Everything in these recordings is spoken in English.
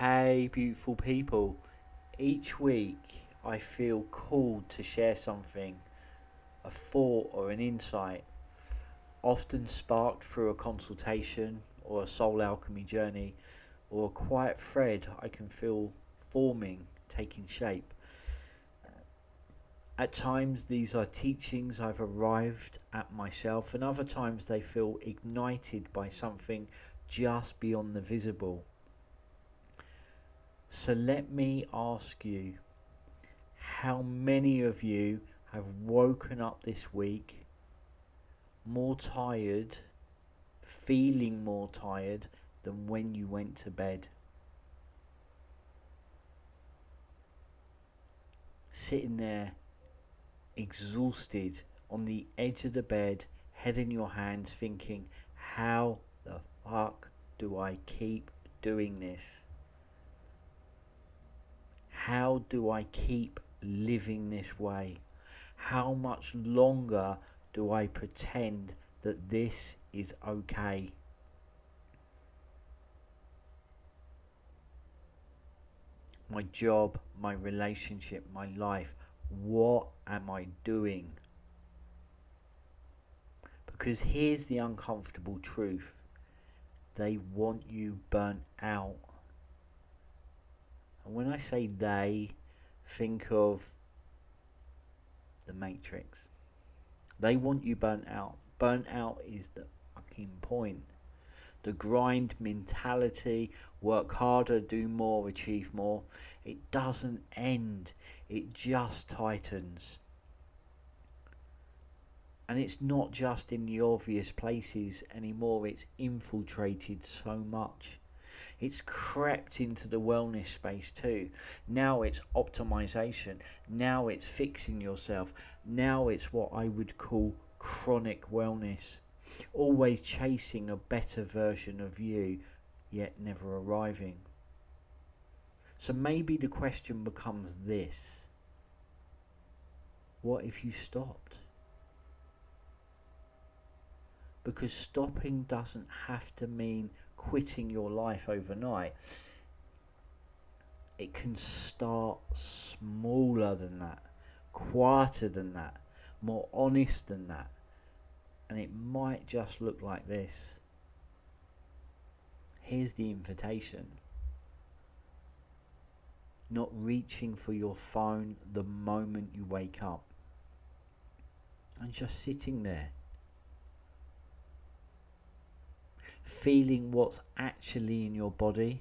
Hey, beautiful people. Each week I feel called to share something, a thought or an insight, often sparked through a consultation or a soul alchemy journey or a quiet thread I can feel forming, taking shape. At times these are teachings I've arrived at myself, and other times they feel ignited by something just beyond the visible. So let me ask you, how many of you have woken up this week more tired, feeling more tired than when you went to bed? Sitting there, exhausted, on the edge of the bed, head in your hands, thinking, how the fuck do I keep doing this? How do I keep living this way? How much longer do I pretend that this is okay? My job, my relationship, my life, what am I doing? Because here's the uncomfortable truth. They want you burnt out. And when I say they, think of the Matrix. They want you burnt out. Burnt out is the fucking point. The grind mentality, work harder, do more, achieve more. It doesn't end. It just tightens. And it's not just in the obvious places anymore. It's infiltrated so much. It's crept into the wellness space too. Now it's optimization. Now it's fixing yourself. Now it's what I would call chronic wellness. Always chasing a better version of you, yet never arriving. So maybe the question becomes this: what if you stopped? Because stopping doesn't have to mean quitting your life overnight. It can start smaller than that, quieter than that, more honest than that. And it might just look like this. Here's the invitation. Not reaching for your phone the moment you wake up. And just sitting there. Feeling what's actually in your body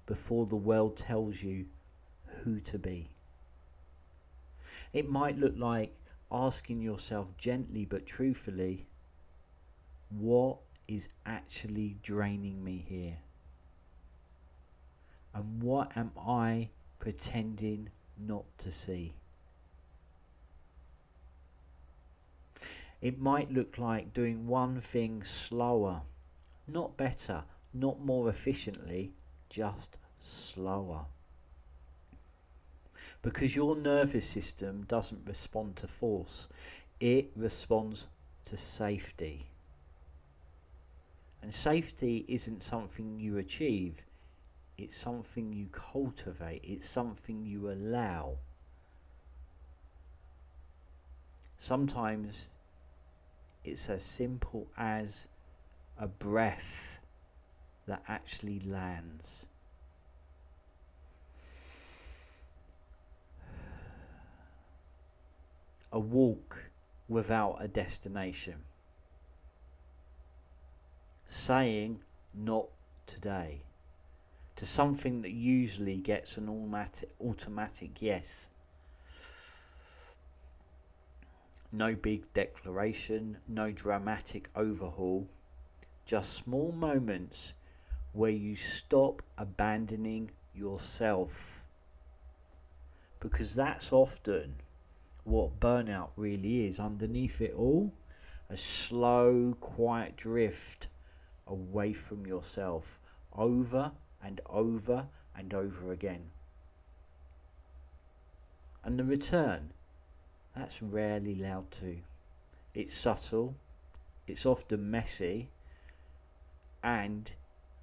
before the world tells you who to be. It might look like asking yourself gently but truthfully, what is actually draining me here? And what am I pretending not to see? It might look like doing one thing slower, not better, not more efficiently, just slower. Because your nervous system doesn't respond to force, it responds to safety. And safety isn't something you achieve, it's something you cultivate, it's something you allow. Sometimes it's as simple as a breath that actually lands. A walk without a destination. Saying not today to something that usually gets an automatic yes. No big declaration, no dramatic overhaul, just small moments where you stop abandoning yourself. Because that's often what burnout really is. Underneath it all, a slow, quiet drift away from yourself, over and over and over again. And the return, that's rarely loud too. It's subtle, it's often messy, and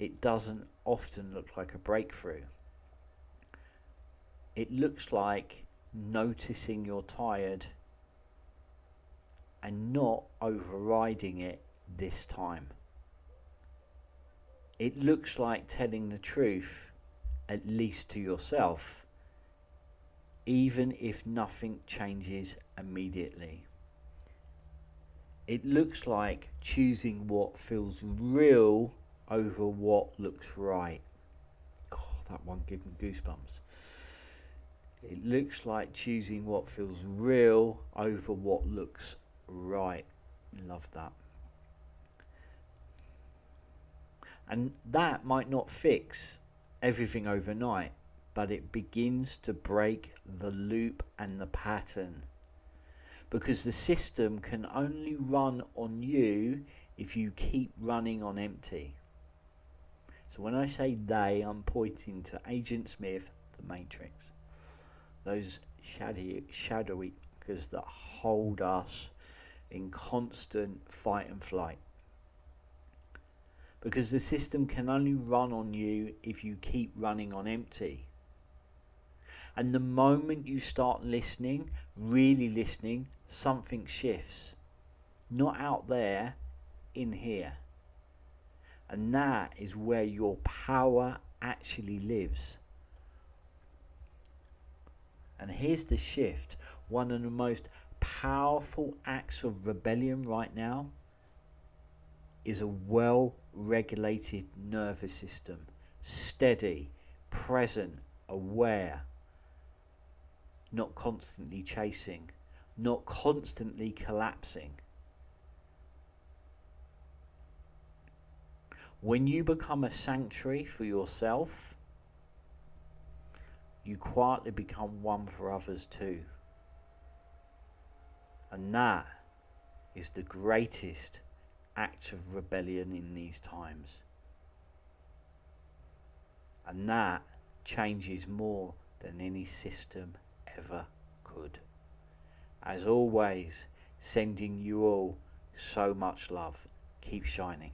it doesn't often look like a breakthrough. It looks like noticing you're tired and not overriding it this time. It looks like telling the truth, at least to yourself, even if nothing changes immediately. It looks like choosing what feels real over what looks right. God, that one gave me goosebumps. It looks like choosing what feels real over what looks right. Love that. And that might not fix everything overnight, but it begins to break the loop and the pattern. Because the system can only run on you if you keep running on empty. So when I say they, I'm pointing to Agent Smith, the Matrix. Those shadowy figures that hold us in constant fight and flight. Because the system can only run on you if you keep running on empty. And the moment you start listening, really listening, something shifts. Not out there, in here. And that is where your power actually lives. And here's the shift. One of the most powerful acts of rebellion right now is a well-regulated nervous system. Steady, present, aware. Not constantly chasing, not constantly collapsing. When you become a sanctuary for yourself, you quietly become one for others too. And that is the greatest act of rebellion in these times. And that changes more than any system ever could. As always, sending you all so much love. Keep shining.